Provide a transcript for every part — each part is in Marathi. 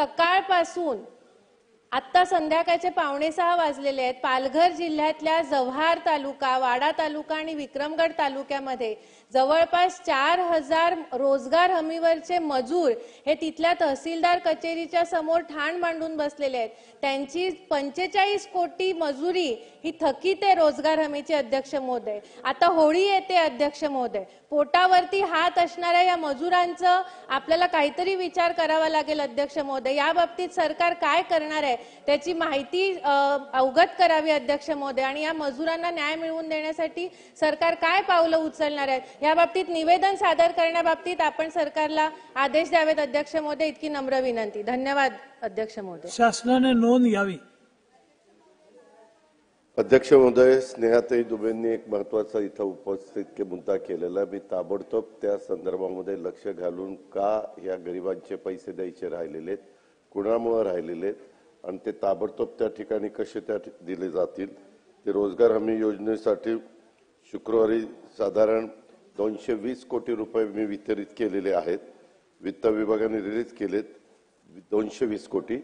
सकाळपासून आता संध्याकाळचे 5:45 वाजलेले आहेत। पालघर जिल्ह्यातल्या जव्हार तालुका, वाडा तालुका आणि विक्रमगड तालुक्यामध्ये जवळपास 4000 रोजगार हमीवरचे मजूर हे तिथल्या तहसीलदार कचेरीच्या समोर ठाण मांडून बसलेले आहेत। त्यांची 45 कोटी मजुरी ही थकीत आहे रोजगार हमीचे अध्यक्ष महोदय। आता होळी येते अध्यक्ष महोदय, पोटावरती हात असणाऱ्या या मजुरांचं आपल्याला काहीतरी विचार करावा लागेल अध्यक्ष महोदय। या बाबतीत सरकार काय करणार आहे त्याची माहिती अवगत करावी अध्यक्ष महोदय, आणि या मजुरांना न्याय मिळवून देण्यासाठी सरकार काय पावलं उचलणार आहे या बाबतीत निवेदन सादर करण्याबाबतीत आपण सरकारला आदेश द्यावेत अध्यक्ष महोदय, इतकी नम्र विनंती। धन्यवाद अध्यक्ष महोदय। शासनाने नोंद घ्यावी। अध्यक्ष महोदय, स्नेहाताई दुबेंनी एक महत्त्वाचा इथं उपस्थित मुद्दा केलेला, मी ताबडतोब त्या संदर्भामध्ये लक्ष घालून का या गरिबांचे पैसे द्यायचे राहिलेले, कुणामुळे राहिलेले आणि ते ताबडतोब त्या ठिकाणी कसे दिले जातील। ते रोजगार हमी योजनेसाठी शुक्रवारी साधारण 220 कोटी रुपये मी वितरित केलेले आहेत। वित्त विभागाने रिलीज केलेत 220 कोटी,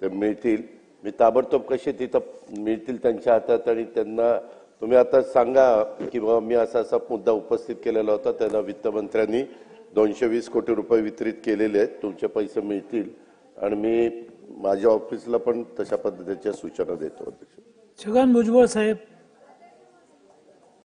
ते मिळतील। मी ताबडतोब कसे तिथं मिळतील त्यांच्या हातात, आणि त्यांना तुम्ही आता सांगा की बाबा मी असा मुद्दा उपस्थित केलेला होता, त्यांना वित्तमंत्र्यांनी 220 कोटी रुपये वितरित केलेले आहेत, तुमचे पैसे मिळतील आणि मी माझ्या ऑफिसला पण तशा पद्धतीच्या सूचना देतो। अध्यक्ष छगन भुजबळ साहेब।